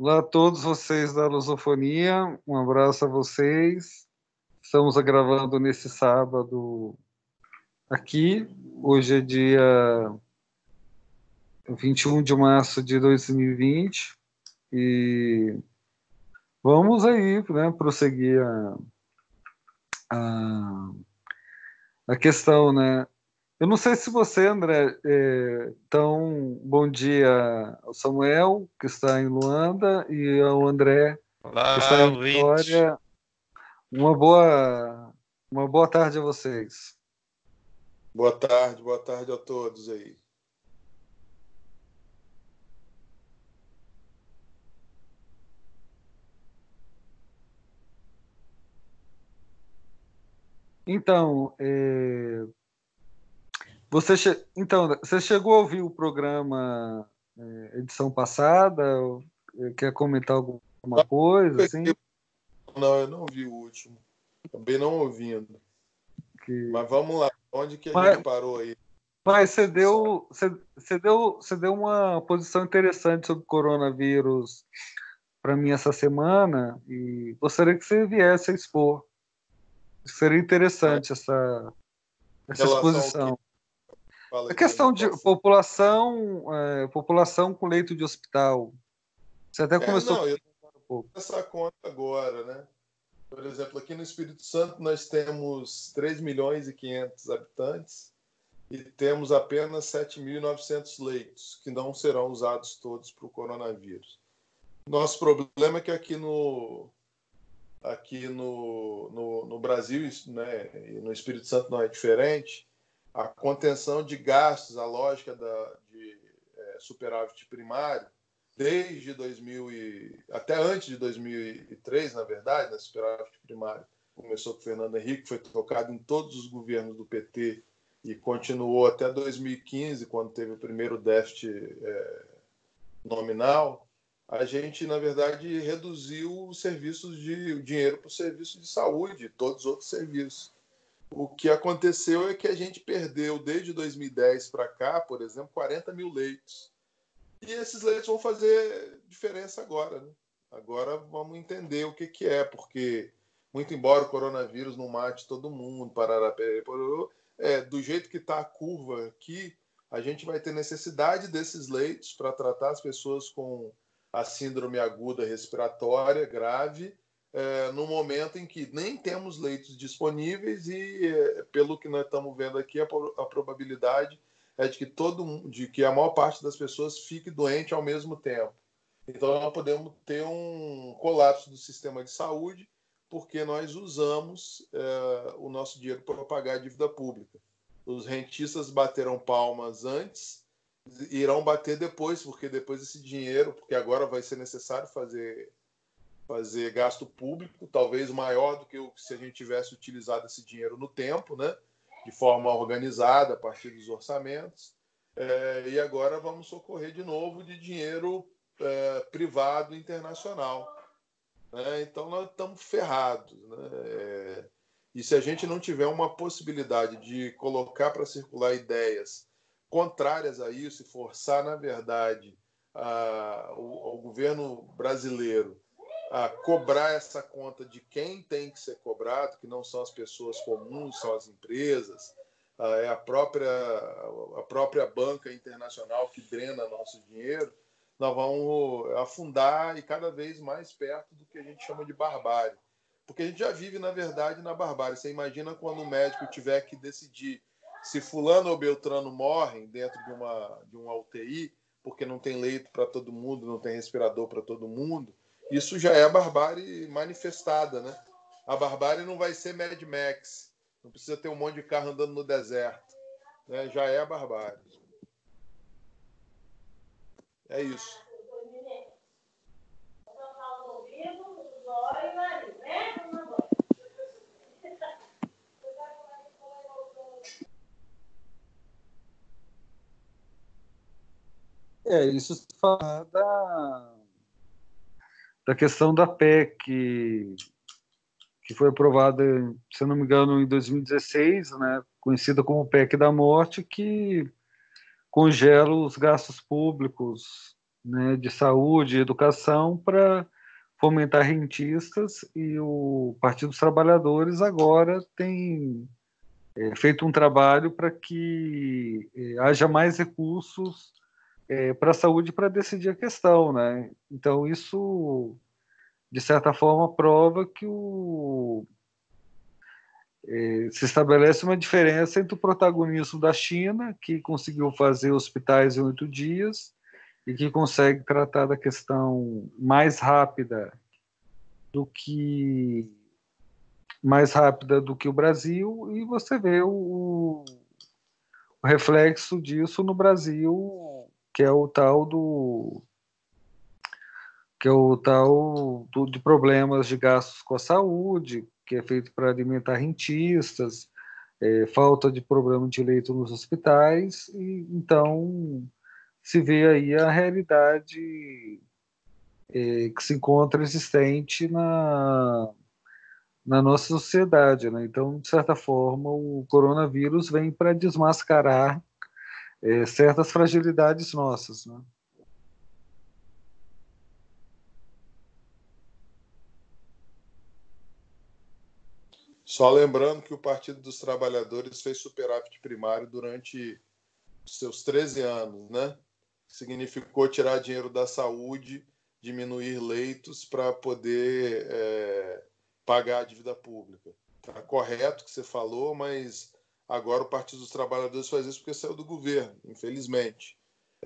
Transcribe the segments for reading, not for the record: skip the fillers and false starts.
Olá a todos vocês da Lusofonia, um abraço a vocês. Estamos gravando nesse sábado aqui. Hoje é dia 21 de março de 2020 e vamos aí, né, prosseguir a, a questão, né? Eu não sei se você, André, então, bom dia ao Samuel, que está em Luanda, e ao André, que está Olá, em Luiz. Vitória. Uma boa tarde a vocês. Boa tarde a todos aí. Então, você chegou a ouvir o programa edição passada? Quer comentar alguma coisa, assim? Não, eu não vi o último. Também não ouvindo. Que... Mas vamos lá. Onde que a Mas, gente parou aí? mas você deu uma posição interessante sobre o coronavírus para mim essa semana e gostaria que você viesse a expor. Seria Mas interessante em essa relação ao que? exposição. Fala A aí para questão mim, de qual foi? população com leito de hospital. Você até começou Não, eu um pouco. essa conta agora, né? Por exemplo, aqui no Espírito Santo nós temos 3 milhões e 500 habitantes e temos apenas 7.900 leitos, que não serão usados todos para o coronavírus. Nosso problema é que aqui no Brasil, né, e no Espírito Santo não é diferente, a contenção de gastos, a lógica de superávit primário, desde 2000 até antes de 2003, na verdade, né, superávit primário começou com o Fernando Henrique, foi tocado em todos os governos do PT e continuou até 2015, quando teve o primeiro déficit nominal. A gente, na verdade, reduziu os serviços o dinheiro para o serviço de saúde e todos os outros serviços. O que aconteceu é que a gente perdeu, desde 2010 para cá, por exemplo, 40 mil leitos. E esses leitos vão fazer diferença agora. Né? Agora vamos entender o que é, porque, muito embora o coronavírus não mate todo mundo, do jeito que está a curva aqui, a gente vai ter necessidade desses leitos para tratar as pessoas com a síndrome aguda respiratória grave, no momento em que nem temos leitos disponíveis e, pelo que nós estamos vendo aqui, a probabilidade é de que a maior parte das pessoas fique doente ao mesmo tempo. Então, nós podemos ter um colapso do sistema de saúde porque nós usamos o nosso dinheiro para pagar a dívida pública. Os rentistas bateram palmas antes, irão bater depois, porque depois esse dinheiro, porque agora vai ser necessário fazer gasto público, talvez maior do que se a gente tivesse utilizado esse dinheiro no tempo, né? De forma organizada, a partir dos orçamentos. E agora vamos socorrer de novo de dinheiro privado internacional. Né? Então, nós estamos ferrados. Né? E se a gente não tiver uma possibilidade de colocar para circular ideias contrárias a isso e forçar, na verdade, o governo brasileiro a cobrar essa conta de quem tem que ser cobrado, que não são as pessoas comuns, são as empresas, é a própria banca internacional que drena nosso dinheiro, nós vamos afundar e cada vez mais perto do que a gente chama de barbárie. Porque a gente já vive, na verdade, na barbárie. Você imagina quando o médico tiver que decidir se fulano ou beltrano morrem dentro de uma UTI, porque não tem leito para todo mundo, não tem respirador para todo mundo. Isso já é a barbárie manifestada, né? A barbárie não vai ser Mad Max. Não precisa ter um monte de carro andando no deserto. Né? Já é a barbárie. É isso. Isso se fala da questão da PEC, que foi aprovada, se eu não me engano, em 2016, né, conhecida como PEC da morte, que congela os gastos públicos né, de saúde e educação para fomentar rentistas, e o Partido dos Trabalhadores agora tem feito um trabalho para que haja mais recursos para a saúde para decidir a questão, né? Então isso, de certa forma, prova que se estabelece uma diferença entre o protagonismo da China, que conseguiu fazer hospitais em 8 dias e que consegue tratar da questão do que mais rápida do que o Brasil, e você vê o reflexo disso no Brasil, que é o tal do de problemas de gastos com a saúde, que é feito para alimentar rentistas, falta de problema de leito nos hospitais, e então se vê aí a realidade que se encontra existente na nossa sociedade, né? Então, de certa forma, o coronavírus vem para desmascarar certas fragilidades nossas, né? Só lembrando que o Partido dos Trabalhadores fez superávit primário durante seus 13 anos, né? Significou tirar dinheiro da saúde, diminuir leitos para poder pagar a dívida pública. Tá correto o que você falou, mas agora o Partido dos Trabalhadores faz isso porque saiu do governo, infelizmente.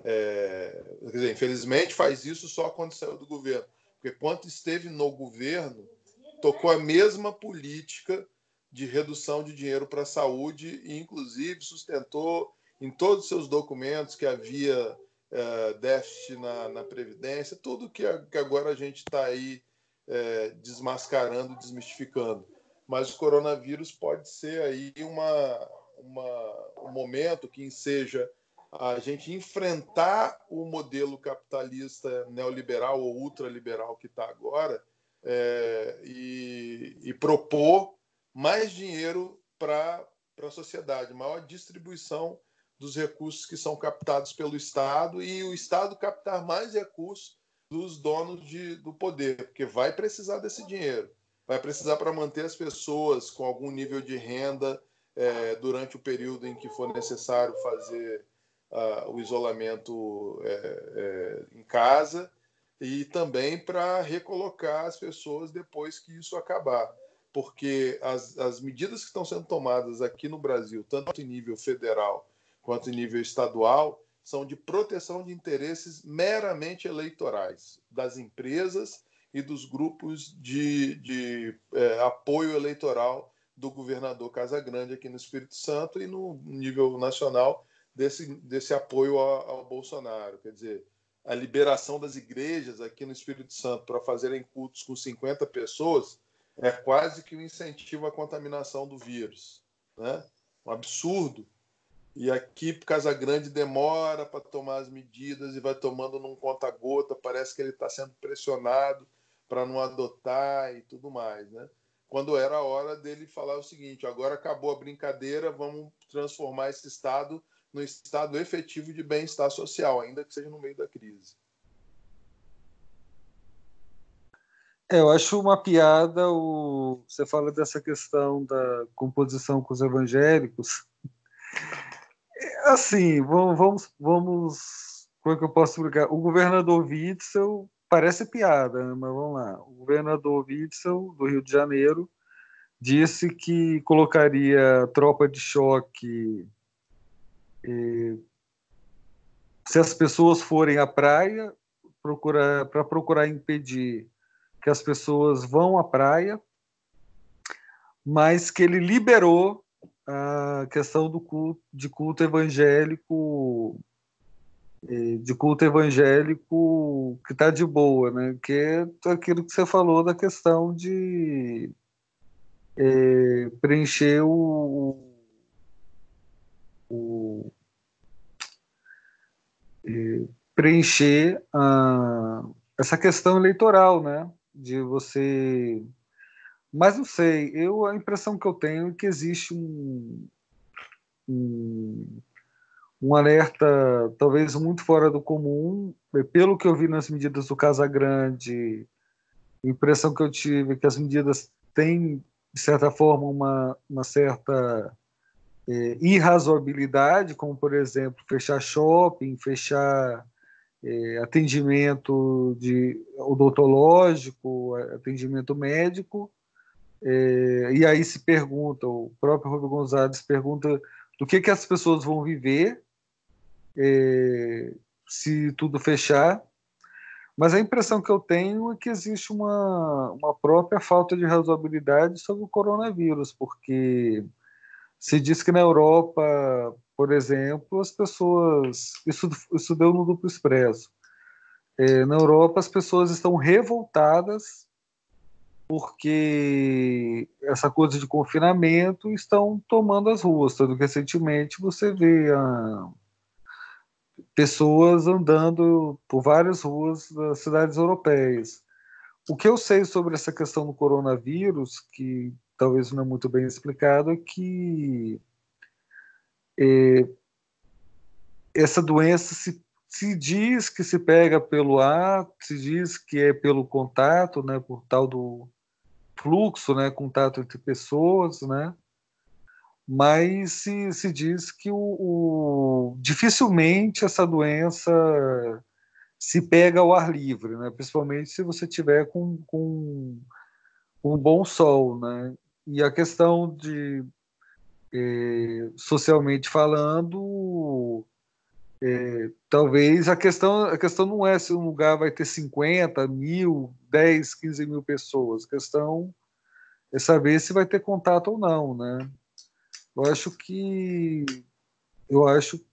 Quer dizer, infelizmente faz isso só quando saiu do governo, porque quando esteve no governo, tocou a mesma política de redução de dinheiro para a saúde e, inclusive, sustentou em todos os seus documentos que havia déficit na Previdência, tudo que agora a gente está aí desmascarando, desmistificando. Mas o coronavírus pode ser aí um momento que seja a gente enfrentar o modelo capitalista neoliberal ou ultraliberal que está agora e propor mais dinheiro para a sociedade, maior distribuição dos recursos que são captados pelo Estado e o Estado captar mais recursos dos donos do poder, porque vai precisar desse dinheiro. Vai precisar para manter as pessoas com algum nível de renda durante o período em que for necessário fazer o isolamento em casa e também para recolocar as pessoas depois que isso acabar. Porque as medidas que estão sendo tomadas aqui no Brasil, tanto em nível federal quanto em nível estadual, são de proteção de interesses meramente eleitorais das empresas e dos grupos de apoio eleitoral do governador Casagrande aqui no Espírito Santo e no nível nacional desse apoio ao Bolsonaro. Quer dizer, a liberação das igrejas aqui no Espírito Santo para fazerem cultos com 50 pessoas é quase que um incentivo à contaminação do vírus, né? Um absurdo. E aqui, Casagrande demora para tomar as medidas e vai tomando num conta-gota, parece que ele está sendo pressionado para não adotar e tudo mais, né? Quando era a hora dele falar o seguinte: agora acabou a brincadeira, vamos transformar esse estado no estado efetivo de bem-estar social, ainda que seja no meio da crise. Eu acho uma piada você fala dessa questão da composição com os evangélicos. Assim, como é que eu posso explicar? O governador Witzel parece piada, né? Mas vamos lá. O governador Witzel, do Rio de Janeiro, disse que colocaria tropa de choque se as pessoas forem à praia, para procurar impedir que as pessoas vão à praia, mas que ele liberou a questão de culto evangélico que está de boa, né? Que é aquilo que você falou da questão de preencher o preencher essa questão eleitoral, né? De você, mas não sei, a impressão que eu tenho é que existe um um alerta talvez muito fora do comum. Pelo que eu vi nas medidas do Casagrande, a impressão que eu tive é que as medidas têm, de certa forma, uma certa irrazoabilidade, como, por exemplo, fechar shopping, fechar atendimento odontológico, atendimento médico, e aí se pergunta, o próprio Rubem Gonzalez pergunta do que as pessoas vão viver se tudo fechar, mas a impressão que eu tenho é que existe uma própria falta de razoabilidade sobre o coronavírus, porque se diz que na Europa, por exemplo, as pessoas. Isso deu no Duplo Expresso. Na Europa, as pessoas estão revoltadas porque essa coisa de confinamento estão tomando as ruas. Tanto que recentemente você vê pessoas andando por várias ruas das cidades europeias. O que eu sei sobre essa questão do coronavírus, que talvez não é muito bem explicado, é que essa doença se diz que se pega pelo ar, se diz que é pelo contato, né, por tal do fluxo, né, contato entre pessoas, né, mas se diz que dificilmente essa doença se pega ao ar livre, né, principalmente se você tiver com um bom sol, né, e a questão de socialmente falando, talvez a questão não é se um lugar vai ter 50 mil, 10, 15 mil pessoas. A questão é saber se vai ter contato ou não, né? Eu acho que. Eu acho.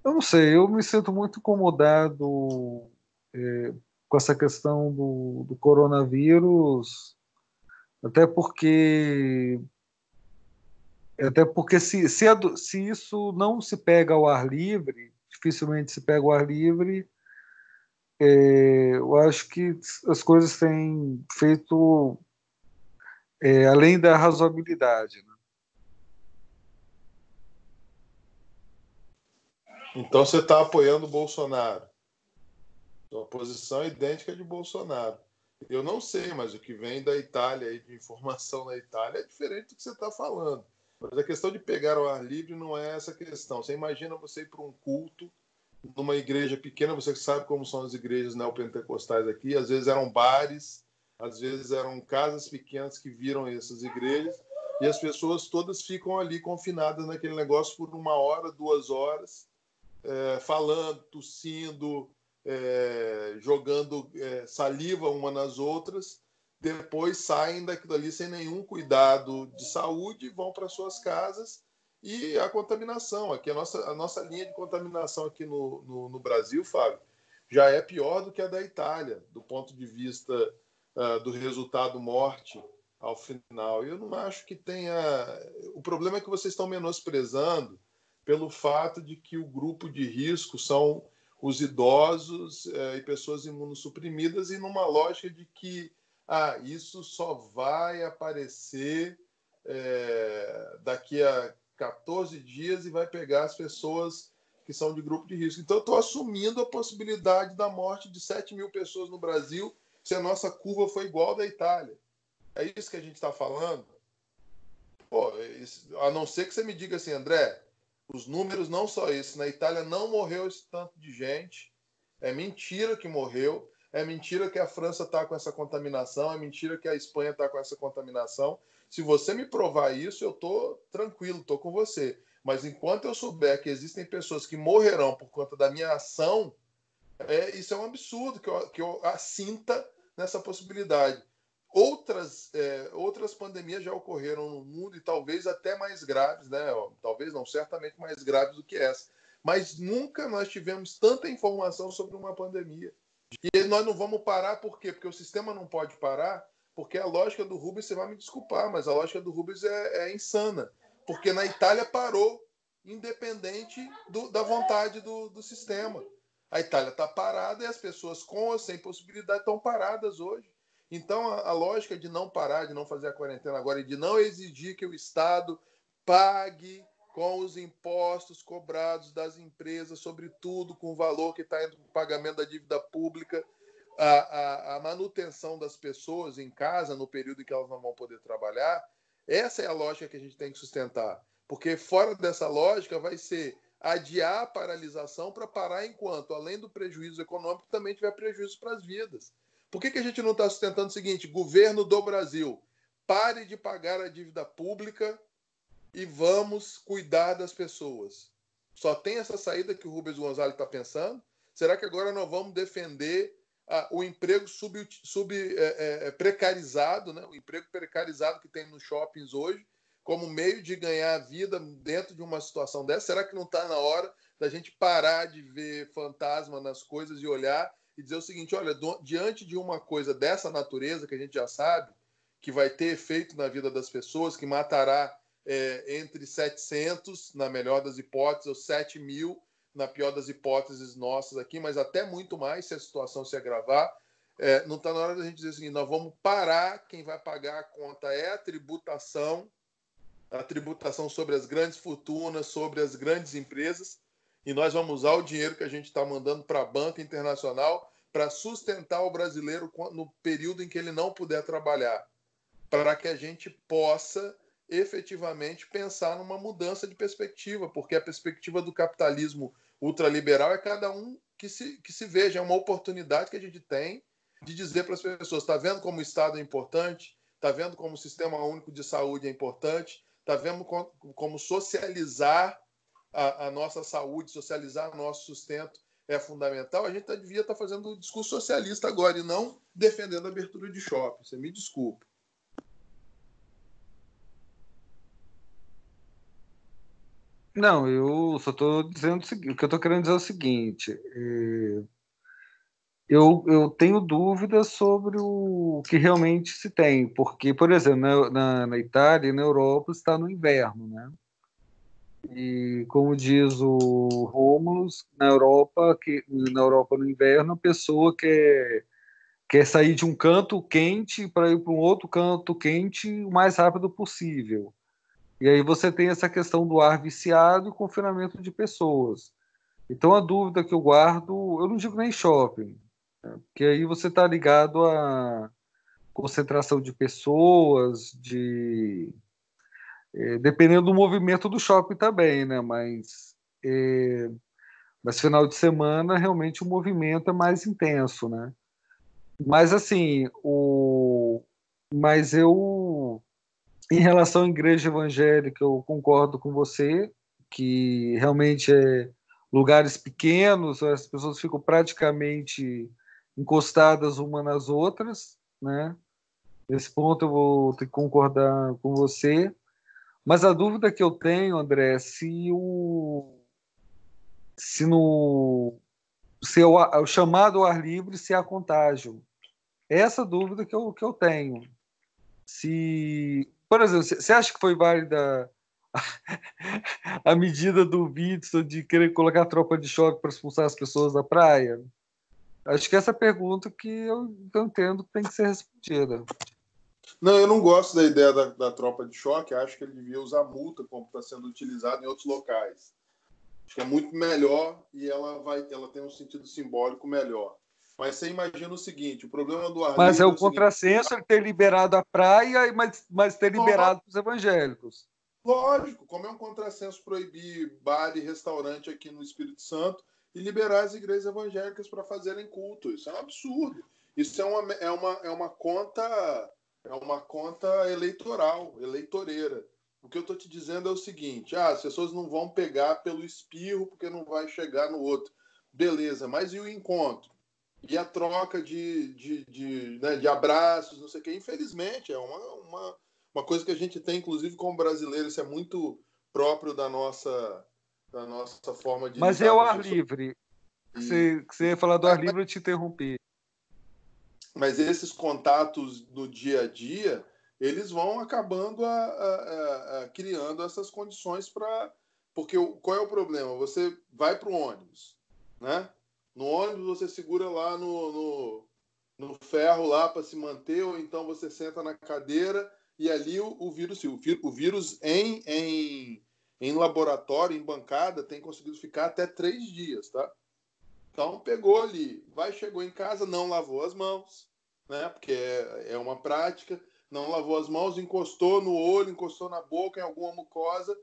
Eu não sei, eu me sinto muito incomodado com essa questão do coronavírus, até porque. Até porque se isso não se pega ao ar livre, dificilmente se pega ao ar livre. Eu acho que as coisas têm feito além da razoabilidade, né? Então você está apoiando o Bolsonaro. Sua posição é idêntica de Bolsonaro. Eu não sei, mas o que vem da Itália, aí, de informação na Itália, é diferente do que você está falando. Mas a questão de pegar o ar livre não é essa questão. Você imagina você ir para um culto numa igreja pequena, você sabe como são as igrejas neopentecostais aqui, às vezes eram bares, às vezes eram casas pequenas que viram essas igrejas, e as pessoas todas ficam ali confinadas naquele negócio por 1 hora, 2 horas, falando, tossindo, jogando saliva uma nas outras, depois saem daquilo ali sem nenhum cuidado de saúde, vão para suas casas e a contaminação. Aqui a nossa linha de contaminação aqui no Brasil, Fábio, já é pior do que a da Itália, do ponto de vista do resultado morte ao final. Eu não acho que tenha... O problema é que vocês estão menosprezando pelo fato de que o grupo de risco são os idosos e pessoas imunossuprimidas, e numa lógica de que isso só vai aparecer daqui a 14 dias e vai pegar as pessoas que são de grupo de risco. Então, eu estou assumindo a possibilidade da morte de 7 mil pessoas no Brasil se a nossa curva for igual à da Itália. É isso que a gente está falando? Pô, a não ser que você me diga assim, André, os números não só esses. Na Itália não morreu esse tanto de gente. É mentira que morreu. É mentira que a França está com essa contaminação. É mentira que a Espanha está com essa contaminação. Se você me provar isso, eu estou tranquilo, estou com você. Mas enquanto eu souber que existem pessoas que morrerão por conta da minha ação, isso é um absurdo que eu assinta nessa possibilidade. Outras pandemias já ocorreram no mundo e talvez até mais graves, né? Talvez não, certamente mais graves do que essa. Mas nunca nós tivemos tanta informação sobre uma pandemia. E nós não vamos parar por quê? Porque o sistema não pode parar, porque a lógica do Rubens, você vai me desculpar, mas a lógica do Rubens é insana. Porque na Itália parou, independente da vontade do sistema. A Itália está parada e as pessoas com ou sem possibilidade estão paradas hoje. Então, a lógica de não parar, de não fazer a quarentena agora e de não exigir que o Estado pague com os impostos cobrados das empresas, sobretudo com o valor que está indo para o pagamento da dívida pública, a manutenção das pessoas em casa no período em que elas não vão poder trabalhar, essa é a lógica que a gente tem que sustentar. Porque fora dessa lógica vai ser adiar a paralisação para parar enquanto, além do prejuízo econômico, também tiver prejuízo para as vidas. Por que a gente não está sustentando o seguinte? Governo do Brasil, pare de pagar a dívida pública e vamos cuidar das pessoas. Só tem essa saída que o Rubens Gonzalez está pensando? Será que agora nós vamos defender o emprego precarizado, né? O emprego precarizado que tem nos shoppings hoje, como meio de ganhar vida dentro de uma situação dessa? Será que não está na hora da gente parar de ver fantasma nas coisas e olhar e dizer o seguinte, olha, diante de uma coisa dessa natureza, que a gente já sabe, que vai ter efeito na vida das pessoas, que matará entre 700, na melhor das hipóteses, ou 7.000, na pior das hipóteses nossas aqui, mas até muito mais se a situação se agravar. Não está na hora da gente dizer assim, nós vamos parar, quem vai pagar a conta é a tributação sobre as grandes fortunas, sobre as grandes empresas, e nós vamos usar o dinheiro que a gente está mandando para a banca internacional para sustentar o brasileiro no período em que ele não puder trabalhar, para que a gente possa efetivamente pensar numa mudança de perspectiva, porque a perspectiva do capitalismo ultraliberal é cada um que se veja, é uma oportunidade que a gente tem de dizer para as pessoas, está vendo como o Estado é importante, está vendo como o Sistema Único de Saúde é importante, está vendo como socializar a nossa saúde, socializar o nosso sustento é fundamental. A gente devia estar fazendo um discurso socialista agora e não defendendo a abertura de shopping. Você me desculpa. Não, eu só estou dizendo o que eu estou querendo dizer é o seguinte: eu tenho dúvidas sobre o que realmente se tem, porque, por exemplo, na Itália e na Europa está no inverno, né? E como diz o Rômulo, na Europa no inverno a pessoa quer sair de um canto quente para ir para um outro canto quente o mais rápido possível. E aí você tem essa questão do ar viciado e confinamento de pessoas. Então a dúvida que eu guardo, eu não digo nem shopping, né? Porque aí você está ligado à concentração de pessoas, dependendo do movimento do shopping também, né? Mas final de semana realmente o movimento é mais intenso, né? Mas assim, mas eu, em relação à igreja evangélica, eu concordo com você que realmente lugares pequenos, as pessoas ficam praticamente encostadas umas nas outras, né? Nesse ponto eu vou ter que concordar com você. Mas a dúvida que eu tenho, André, é se no se o chamado ao ar livre se há contágio. Essa dúvida que eu tenho. Se, por exemplo, você acha que foi válida a medida do Witzel de querer colocar a tropa de choque para expulsar as pessoas da praia? Acho que essa é a pergunta que eu entendo que tem que ser respondida. Não, eu não gosto da ideia da tropa de choque. Acho que ele devia usar multa, como está sendo utilizado em outros locais. Acho que é muito melhor e ela tem um sentido simbólico melhor. Mas você imagina o seguinte: o problema do ar Mas é livre é o o seguinte. contrassenso ele ter liberado a praia, mas ter liberado para os evangélicos. Lógico, como é um contrassenso proibir bar e restaurante aqui no Espírito Santo e liberar as igrejas evangélicas para fazerem culto. Isso é um absurdo. Isso é uma conta eleitoreira. O que eu estou te dizendo é o seguinte: as pessoas não vão pegar pelo espirro porque não vai chegar no outro. Beleza, mas e o encontro? E a troca de abraços, não sei o quê? Infelizmente, é uma coisa que a gente tem, inclusive, como brasileiro, isso é muito próprio da nossa forma de Mas é lidar o com as ar pessoas. livre. E, Que você ia falar do ar livre, eu te interrompi. mas esses contatos no dia a dia, eles vão acabando criando essas condições para... Porque qual é o problema? Você vai para o ônibus, né? No ônibus você segura lá no ferro lá para se manter, ou então você senta na cadeira e ali o vírus em laboratório, em bancada, tem conseguido ficar até 3 dias, tá? Então, pegou ali, chegou em casa, não lavou as mãos, né? Porque é uma prática, não lavou as mãos, encostou no olho, encostou na boca, em alguma mucosa,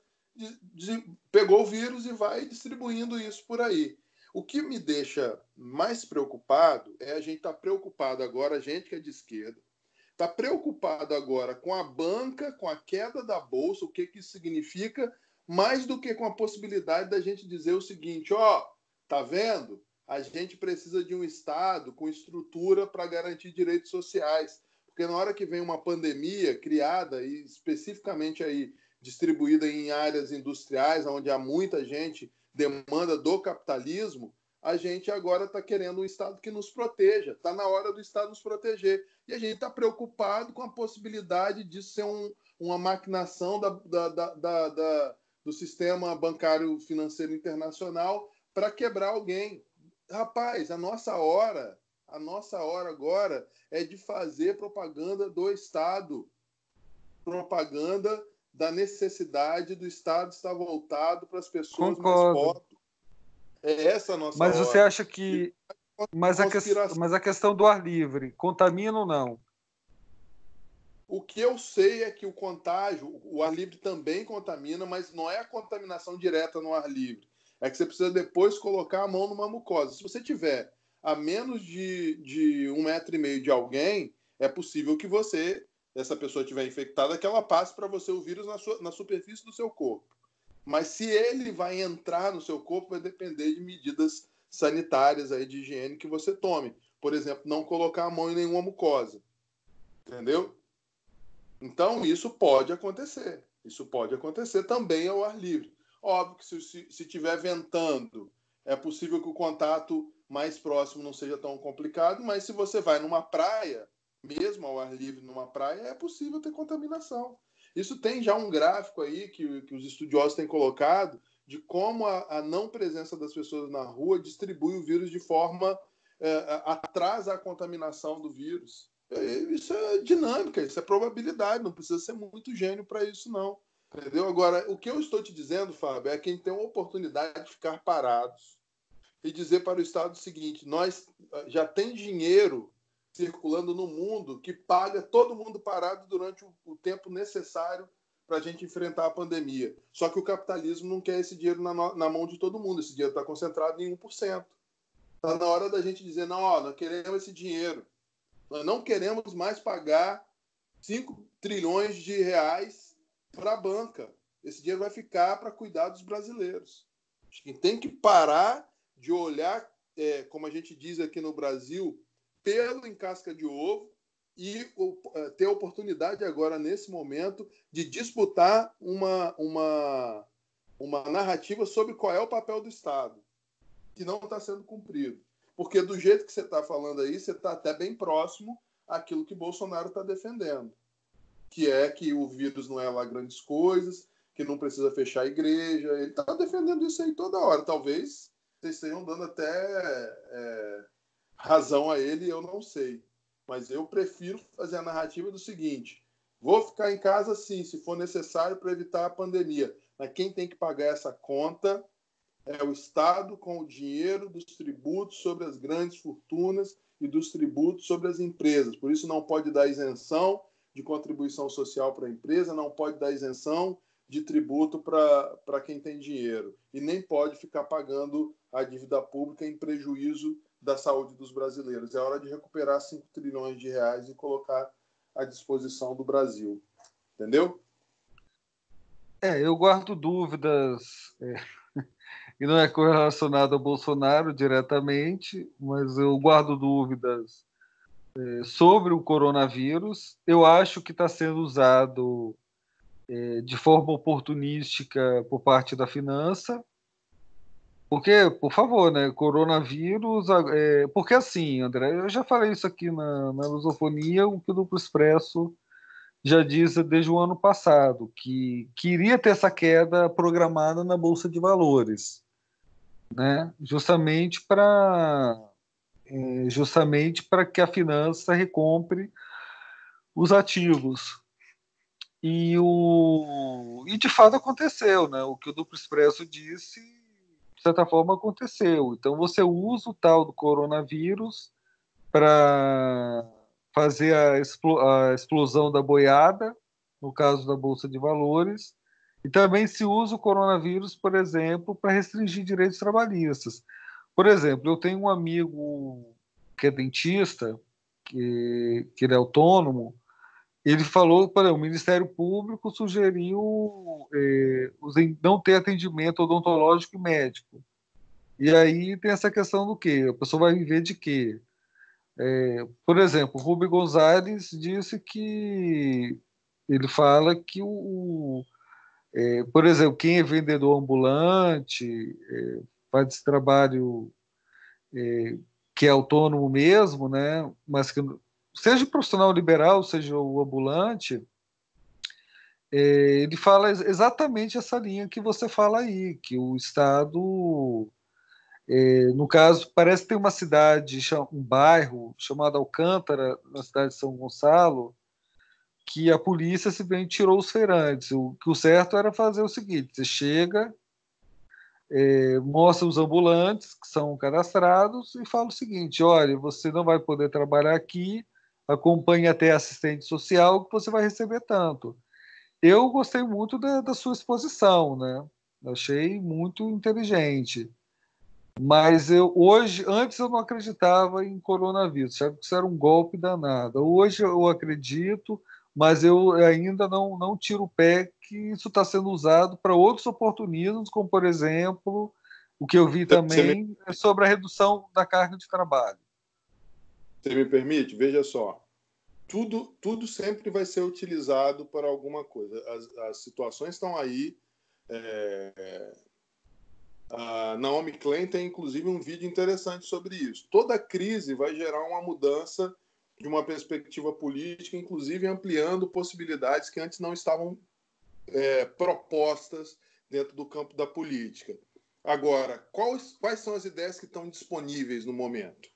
pegou o vírus e vai distribuindo isso por aí. O que me deixa mais preocupado é a gente estar preocupado agora, a gente que é de esquerda, está preocupado agora com a banca, com a queda da bolsa, o que isso significa, mais do que com a possibilidade da gente dizer o seguinte, tá vendo? A gente precisa de um Estado com estrutura para garantir direitos sociais, porque na hora que vem uma pandemia criada e especificamente aí distribuída em áreas industriais, onde há muita gente demanda do capitalismo, a gente agora está querendo um Estado que nos proteja. Está na hora do Estado nos proteger. E a gente está preocupado com a possibilidade de ser uma maquinação do sistema bancário financeiro internacional para quebrar alguém. Rapaz, a nossa hora agora é de fazer propaganda do Estado, propaganda da necessidade do Estado estar voltado para as pessoas mais pobres. É essa a nossa hora. Mas você acha que... Mas a questão do ar livre, contamina ou não? O que eu sei é que o contágio, o ar livre também contamina, mas não é a contaminação direta no ar livre. É que você precisa depois colocar a mão numa mucosa. Se você tiver a menos de 1,5 metro de alguém, é possível que essa pessoa estiver infectada, que ela passe para você o vírus na superfície do seu corpo. Mas se ele vai entrar no seu corpo, vai depender de medidas sanitárias aí de higiene que você tome. Por exemplo, não colocar a mão em nenhuma mucosa. Entendeu? Então, isso pode acontecer. Isso pode acontecer também ao ar livre. Óbvio que se estiver ventando, é possível que o contato mais próximo não seja tão complicado, mas se você vai numa praia, mesmo ao ar livre numa praia, é possível ter contaminação. Isso tem já um gráfico aí que os estudiosos têm colocado de como a não presença das pessoas na rua distribui o vírus de forma atrasa a contaminação do vírus. Isso é dinâmica, isso é probabilidade, não precisa ser muito gênio para isso, não. Entendeu? Agora, o que eu estou te dizendo, Fábio, é que a gente tem uma oportunidade de ficar parados e dizer para o Estado o seguinte: nós já tem dinheiro circulando no mundo que paga todo mundo parado durante o tempo necessário para a gente enfrentar a pandemia. Só que o capitalismo não quer esse dinheiro na mão de todo mundo, esse dinheiro está concentrado em 1%. Está na hora da gente dizer: não, nós queremos esse dinheiro. Nós não queremos mais pagar 5 trilhões de reais para a banca. Esse dinheiro vai ficar para cuidar dos brasileiros. Acho que tem que parar de olhar, como a gente diz aqui no Brasil, pelo em casca de ovo e ter a oportunidade agora, nesse momento, de disputar uma narrativa sobre qual é o papel do Estado, que não está sendo cumprido. Porque do jeito que você está falando aí, você está até bem próximo àquilo que Bolsonaro está defendendo, que é que o vírus não é lá grandes coisas, que não precisa fechar a igreja. Ele está defendendo isso aí toda hora. Talvez vocês estejam dando até razão a ele, eu não sei. Mas eu prefiro fazer a narrativa do seguinte: vou ficar em casa sim, se for necessário, para evitar a pandemia. Mas quem tem que pagar essa conta é o Estado, com o dinheiro dos tributos sobre as grandes fortunas e dos tributos sobre as empresas. Por isso não pode dar isenção de contribuição social para a empresa, não pode dar isenção de tributo para quem tem dinheiro. E nem pode ficar pagando a dívida pública em prejuízo da saúde dos brasileiros. É hora de recuperar 5 trilhões de reais e colocar à disposição do Brasil. Entendeu? Eu guardo dúvidas... E não é correlacionado ao Bolsonaro diretamente, mas eu guardo dúvidas sobre o coronavírus. Eu acho que está sendo usado de forma oportunística por parte da finança, porque, por favor, né, coronavírus... porque assim, André, eu já falei isso aqui na Lusofonia, o que o Duplo Expresso já diz desde o ano passado, que queria ter essa queda programada na Bolsa de Valores, né? Justamente para que a finança recompre os ativos. E de fato aconteceu, né? O que o Duplo Expresso disse, de certa forma, aconteceu. Então você usa o tal do coronavírus para fazer a explosão da boiada, no caso da Bolsa de Valores, e também se usa o coronavírus, por exemplo, para restringir direitos trabalhistas. Por exemplo, eu tenho um amigo que é dentista, que ele é autônomo. Ele falou para o Ministério Público sugeriu não ter atendimento odontológico e médico. E aí tem essa questão do quê? A pessoa vai viver de quê? Por exemplo, o Rubem Gonzalez disse que ele fala que por exemplo, quem é vendedor ambulante, faz esse trabalho que é autônomo mesmo, né? Mas que seja o profissional liberal, seja o ambulante, ele fala exatamente essa linha que você fala aí, que o Estado, no caso, parece que tem uma cidade, um bairro chamado Alcântara, na cidade de São Gonçalo, que a polícia simplesmente tirou os feirantes. O que o certo era fazer o seguinte: você chega, mostra os ambulantes que são cadastrados e fala o seguinte: olha, você não vai poder trabalhar aqui, acompanhe até assistente social que você vai receber tanto. Eu gostei muito da sua exposição, né? Achei muito inteligente. Mas antes eu não acreditava em coronavírus, sabe que isso era um golpe danado. Hoje eu acredito, mas eu ainda não tiro o pé que isso está sendo usado para outros oportunismos, como, por exemplo, o que eu vi Você me, também é sobre a redução da carga de trabalho. você me permite? Veja só. Tudo sempre vai ser utilizado para alguma coisa. As situações estão aí. A Naomi Klein tem, inclusive, um vídeo interessante sobre isso. Toda crise vai gerar uma mudança de uma perspectiva política, inclusive ampliando possibilidades que antes não estavam propostas dentro do campo da política. Agora, quais são as ideias que estão disponíveis no momento?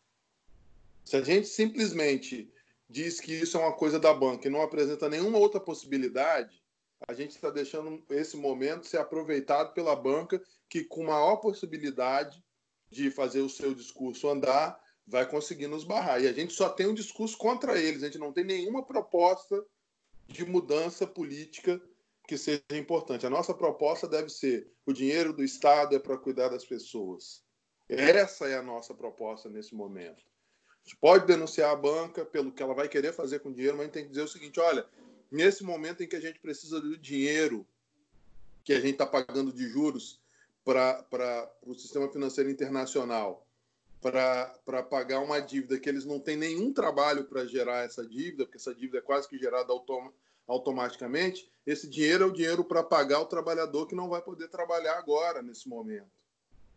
Se a gente simplesmente diz que isso é uma coisa da banca e não apresenta nenhuma outra possibilidade, a gente está deixando esse momento ser aproveitado pela banca, que com maior possibilidade de fazer o seu discurso andar, vai conseguir nos barrar. E a gente só tem um discurso contra eles, a gente não tem nenhuma proposta de mudança política que seja importante. A nossa proposta deve ser: o dinheiro do Estado é para cuidar das pessoas. Essa é a nossa proposta nesse momento. A gente pode denunciar a banca pelo que ela vai querer fazer com o dinheiro, mas a gente tem que dizer o seguinte: olha, nesse momento em que a gente precisa do dinheiro que a gente está pagando de juros para o sistema financeiro internacional, para pagar uma dívida que eles não têm nenhum trabalho para gerar essa dívida, porque essa dívida é quase que gerada automaticamente, esse dinheiro é o dinheiro para pagar o trabalhador que não vai poder trabalhar agora, nesse momento.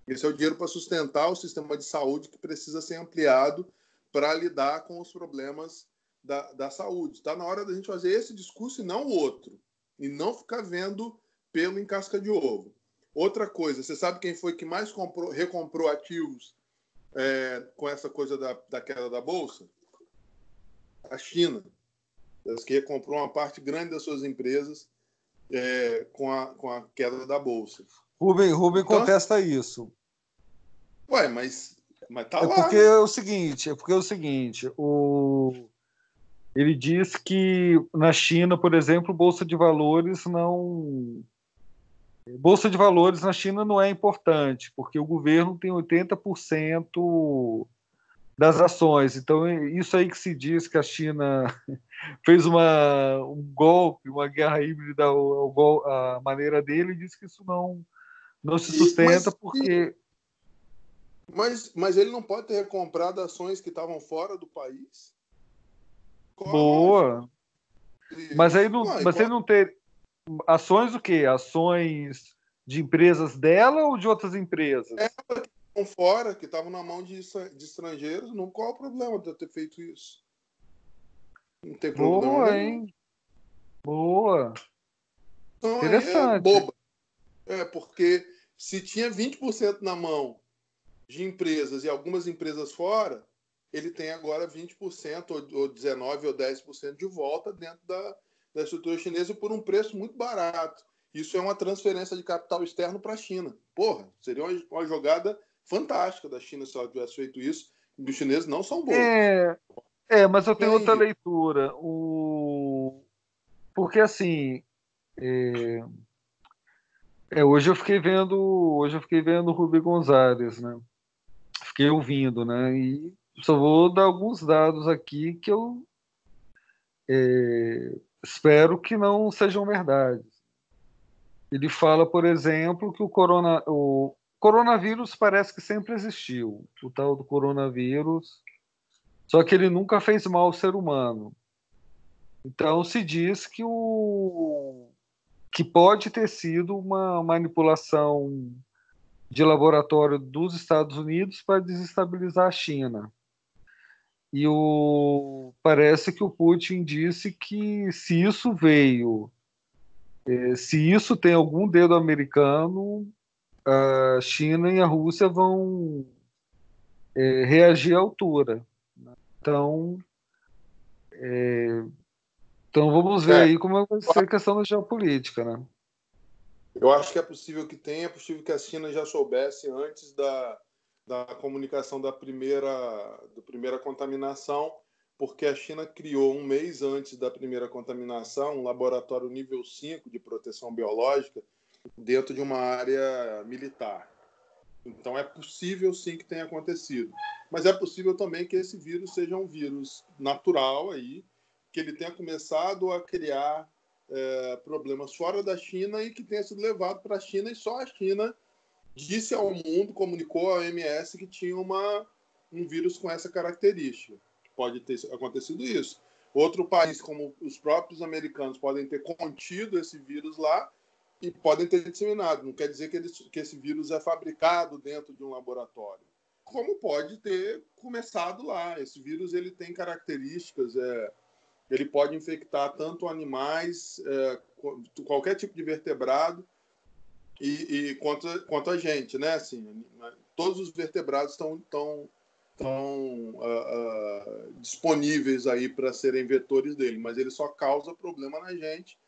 Esse é o dinheiro para sustentar o sistema de saúde que precisa ser ampliado para lidar com os problemas da saúde. Está na hora da gente fazer esse discurso e não o outro. E não ficar vendo pelo em casca de ovo. Outra coisa, você sabe quem foi que mais recomprou ativos com essa coisa da queda da Bolsa? A China. Das que recomprou uma parte grande das suas empresas com a queda da Bolsa. Rubem Então, contesta isso. Ué, mas tá É lá, porque né? é o seguinte, ele diz que na China, por exemplo, Bolsa de valores na China não é importante, porque o governo tem 80% das ações. Então, isso aí que se diz que a China fez um golpe, uma guerra híbrida à maneira dele, diz que isso não se sustenta porque... Mas ele não pode ter comprado ações que estavam fora do país? Qual a lógica Boa. Mas disso? mas ele não ter ações o quê? Ações de empresas dela ou de outras empresas? Estavam fora, que estavam na mão de estrangeiros, não, qual o problema de eu ter feito isso? Não tem problema Boa, nenhum. hein? Boa. Então aí é Interessante. boba. Porque se tinha 20% na mão de empresas e algumas empresas fora, ele tem agora 20% ou 19% ou 10% de volta dentro da estrutura chinesa por um preço muito barato. Isso é uma transferência de capital externo para a China. Porra, seria uma jogada fantástica da China se ela tivesse feito isso. Os chineses não são bobos. Mas eu tenho outra Tem. leitura. Porque assim, hoje eu fiquei vendo o Rubem Gonzalez, né? Fiquei ouvindo, né? E só vou dar alguns dados aqui que eu espero que não sejam verdade. Ele fala, por exemplo, que o coronavírus parece que sempre existiu, o tal do coronavírus, só que ele nunca fez mal ao ser humano. Então se diz que pode ter sido uma manipulação de laboratório dos Estados Unidos para desestabilizar a China. Parece que o Putin disse que se isso tem algum dedo americano, a China e a Rússia vão reagir à altura. Então, então vamos ver É, aí como vai ser a questão da geopolítica, né? eu acho que é possível que tenha, é possível que a China já soubesse antes da comunicação da primeira contaminação, porque a China criou um mês antes da primeira contaminação um laboratório nível 5 de proteção biológica dentro de uma área militar. Então é possível sim que tenha acontecido. Mas é possível também que esse vírus seja um vírus natural aí, que ele tenha começado a criar problemas fora da China e que tenha sido levado para a China e só a China disse ao mundo, comunicou à OMS que tinha um vírus com essa característica. Pode ter acontecido isso. Outro país, como os próprios americanos, podem ter contido esse vírus lá e podem ter disseminado. Não quer dizer que esse vírus é fabricado dentro de um laboratório. Como pode ter começado lá. Esse vírus ele tem características, ele pode infectar tanto animais, qualquer tipo de vertebrado, e quanto a gente, né? Assim, todos os vertebrados estão disponíveis aí para serem vetores dele, mas ele só causa problema na gente.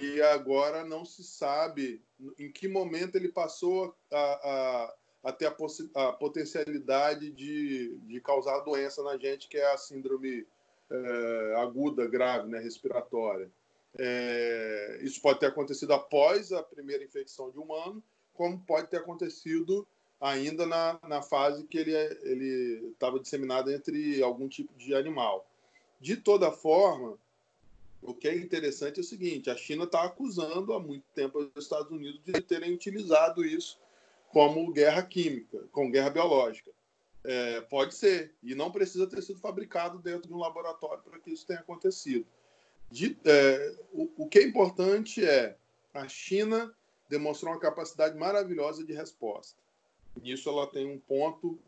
E agora não se sabe em que momento ele passou a ter a potencialidade de causar doença na gente, que é a síndrome aguda, grave, né, respiratória. Isso pode ter acontecido após a primeira infecção de humano, como pode ter acontecido ainda na fase que ele estava disseminado entre algum tipo de animal. De toda forma, o que é interessante é o seguinte: a China está acusando há muito tempo os Estados Unidos de terem utilizado isso como guerra química, como guerra biológica. Pode ser, e não precisa ter sido fabricado dentro de um laboratório para que isso tenha acontecido. O que é importante é a China demonstrou uma capacidade maravilhosa de resposta. Nisso ela tem um ponto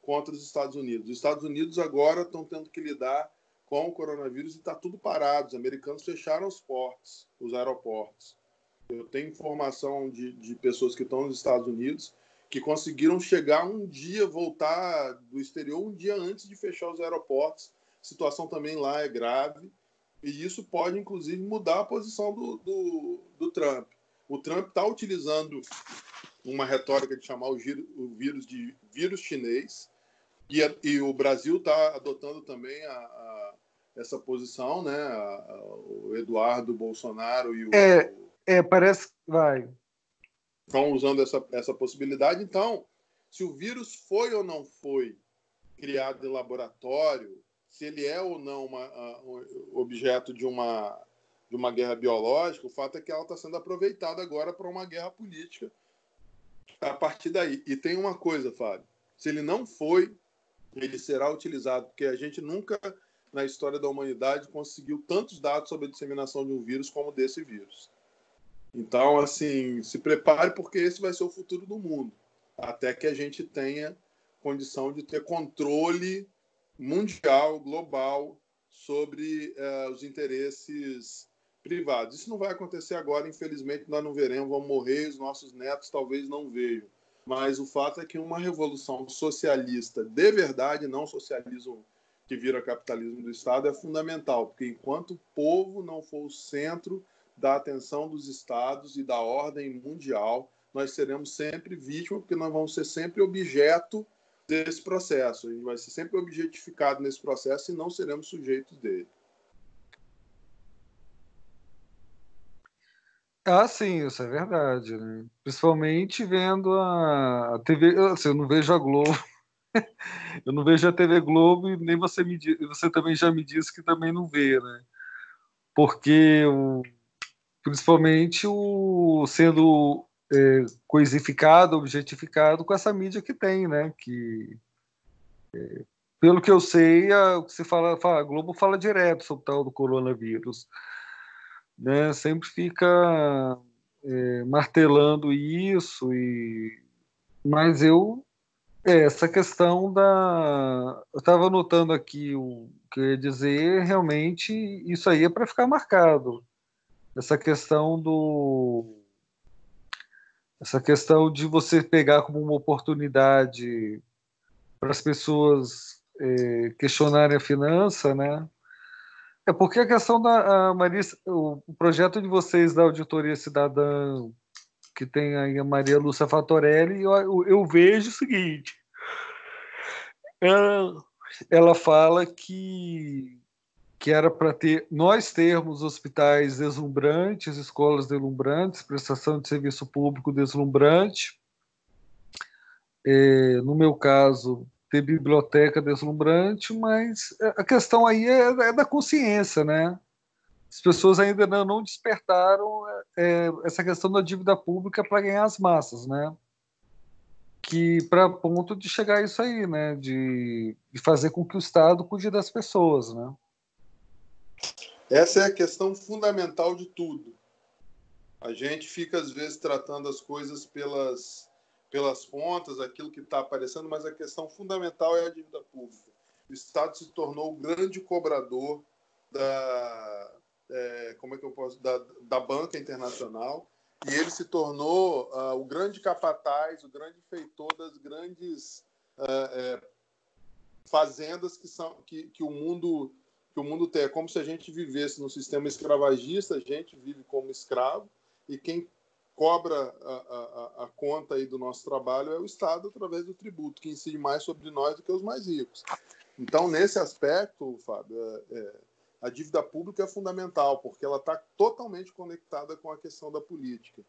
contra os Estados Unidos. Os Estados Unidos agora estão tendo que lidar com o coronavírus e está tudo parado. Os americanos fecharam os portos, os aeroportos. Eu tenho informação de pessoas que estão nos Estados Unidos que conseguiram chegar um dia, voltar do exterior um dia antes de fechar os aeroportos. A situação também lá é grave. E isso pode, inclusive, mudar a posição do Trump. O Trump está utilizando uma retórica de chamar o vírus de vírus chinês, e o Brasil está adotando também essa posição, né? O Eduardo Bolsonaro e Parece que vai. estão usando essa possibilidade. Então, se o vírus foi ou não foi criado em laboratório, se ele é ou não objeto de uma guerra biológica, o fato é que ela está sendo aproveitada agora para uma guerra política a partir daí. E tem uma coisa, Fábio: se ele não foi, ele será utilizado, porque a gente nunca, na história da humanidade, conseguiu tantos dados sobre a disseminação de um vírus como desse vírus. Então, assim, se prepare, porque esse vai ser o futuro do mundo, até que a gente tenha condição de ter controle mundial, global, sobre os interesses privados. Isso não vai acontecer agora, infelizmente, nós não veremos, vamos morrer, os nossos netos talvez não vejam. Mas o fato é que uma revolução socialista de verdade, não socialismo que vira capitalismo do Estado é fundamental, porque enquanto o povo não for o centro da atenção dos Estados e da ordem mundial, nós seremos sempre vítimas, porque nós vamos ser sempre objeto desse processo. A gente vai ser sempre objetificado nesse processo e não seremos sujeitos dele. Ah, sim, isso é verdade, né? Principalmente vendo a TV, assim, eu não vejo a Globo, eu não vejo a TV Globo e nem você você também já me disse que também não vê, né? Porque principalmente o sendo coisificado, objetificado com essa mídia que tem, né? Que pelo que eu sei, o que se a Globo fala direto sobre o tal do coronavírus, né? Sempre fica martelando isso mas essa questão eu estava anotando aqui o que eu ia dizer, realmente isso aí é para ficar marcado. Essa questão essa questão de você pegar como uma oportunidade para as pessoas questionarem a finança, né? É porque a questão da Marisa, o projeto de vocês da Auditoria Cidadã, que tem aí a Maria Lúcia Fatorelli, eu vejo o seguinte: ela, ela fala que era para nós termos hospitais deslumbrantes, escolas deslumbrantes, prestação de serviço público deslumbrante. No meu caso, ter biblioteca deslumbrante, mas a questão aí é da consciência, né? As pessoas ainda não despertaram essa questão da dívida pública para ganhar as massas, né? Que para ponto de chegar a isso aí, né? De fazer com que o Estado cuide das pessoas, né? Essa é a questão fundamental de tudo. A gente fica, às vezes, tratando as coisas pelas pontas, aquilo que está aparecendo, mas a questão fundamental é a dívida pública. O Estado se tornou o grande cobrador da banca internacional e ele se tornou o grande capataz, o grande feitor das grandes fazendas que o mundo tem. É como se a gente vivesse num sistema escravagista, a gente vive como escravo, e quem cobra a conta aí do nosso trabalho é o Estado através do tributo, que incide mais sobre nós do que os mais ricos. Então, nesse aspecto, Fábio, a dívida pública é fundamental, porque ela está totalmente conectada com a questão da política.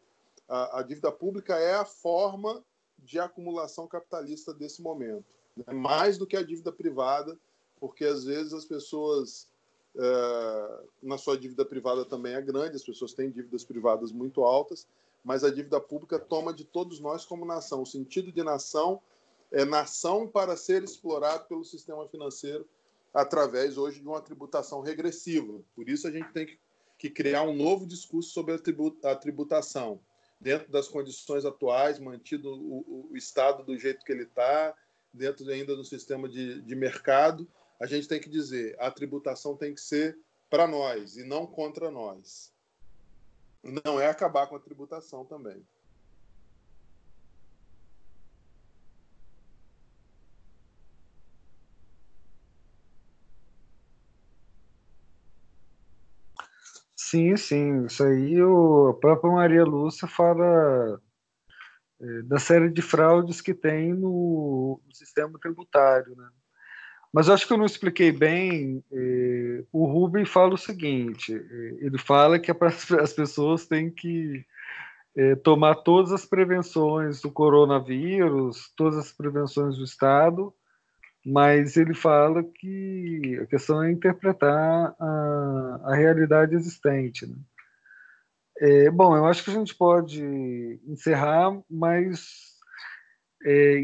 A dívida pública é a forma de acumulação capitalista desse momento, né? Mais do que a dívida privada, porque às vezes as pessoas, na sua dívida privada também é grande, as pessoas têm dívidas privadas muito altas, mas a dívida pública toma de todos nós como nação. O sentido de nação é nação para ser explorado pelo sistema financeiro através, hoje, de uma tributação regressiva. Por isso a gente tem que criar um novo discurso sobre a tributação, dentro das condições atuais, mantido o Estado do jeito que ele está, dentro ainda do sistema de mercado. A gente tem que dizer, a tributação tem que ser para nós e não contra nós. Não é acabar com a tributação também. Sim, sim. Isso aí a própria Maria Lúcia fala da série de fraudes que tem no sistema tributário, né? Mas eu acho que eu não expliquei bem. O Rubem fala o seguinte: ele fala que as pessoas têm que tomar todas as prevenções do coronavírus, todas as prevenções do Estado, mas ele fala que a questão é interpretar a realidade existente, né? Bom, eu acho que a gente pode encerrar, mas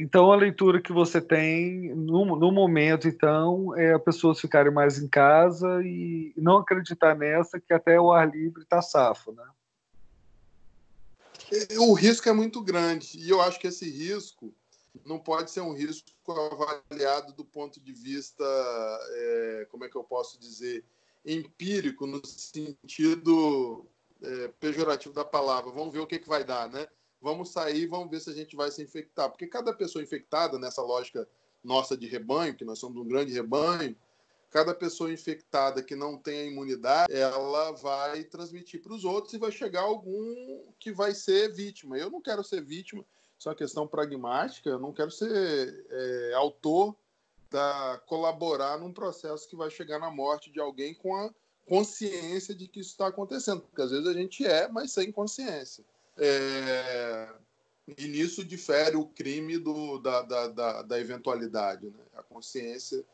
então a leitura que você tem no momento, então, é as pessoas ficarem mais em casa e não acreditar nessa que até o ar livre está safo, né? O risco é muito grande e eu acho que esse risco não pode ser um risco avaliado do ponto de vista, como é que eu posso dizer, empírico, no sentido pejorativo da palavra. Vamos ver o que vai dar, né? Vamos sair, vamos ver se a gente vai se infectar. Porque cada pessoa infectada, nessa lógica nossa de rebanho, que nós somos um grande rebanho, cada pessoa infectada que não tem a imunidade, ela vai transmitir para os outros e vai chegar algum que vai ser vítima. Eu não quero ser vítima, isso é uma questão pragmática, eu não quero ser autor da colaborar num processo que vai chegar na morte de alguém com a consciência de que isso está acontecendo, porque às vezes a gente mas sem consciência. E nisso difere o crime da eventualidade, né? A consciência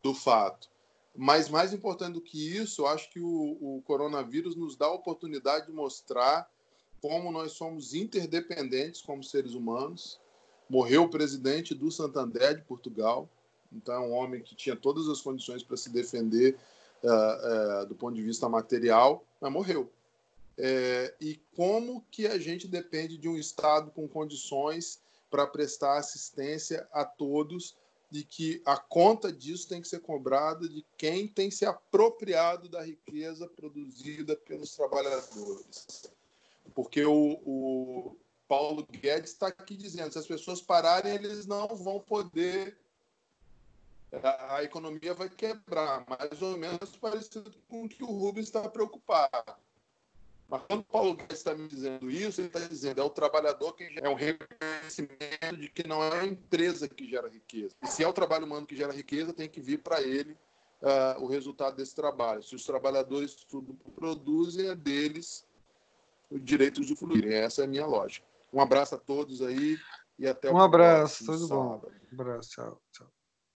do fato. Mas mais importante do que isso, eu acho que o coronavírus nos dá a oportunidade de mostrar como nós somos interdependentes como seres humanos. Morreu o presidente do Santander de Portugal, então é um homem que tinha todas as condições para se defender do ponto de vista material, mas morreu. E como que a gente depende de um Estado com condições para prestar assistência a todos, de que a conta disso tem que ser cobrada de quem tem se apropriado da riqueza produzida pelos trabalhadores. Porque o Paulo Guedes está aqui dizendo, se as pessoas pararem, eles não vão poder, a economia vai quebrar, mais ou menos parecido com o que o Rubens está preocupado. Mas quando o Paulo Guedes está me dizendo isso, ele está dizendo é o trabalhador que é um reconhecimento de que não é a empresa que gera riqueza. E se é o trabalho humano que gera riqueza, tem que vir para ele o resultado desse trabalho. Se os trabalhadores tudo produzem, é deles o direito de usufruir. Essa é a minha lógica. Um abraço a todos aí e até o Um abraço, próximo tudo bom. sábado. Um abraço, tchau, tchau.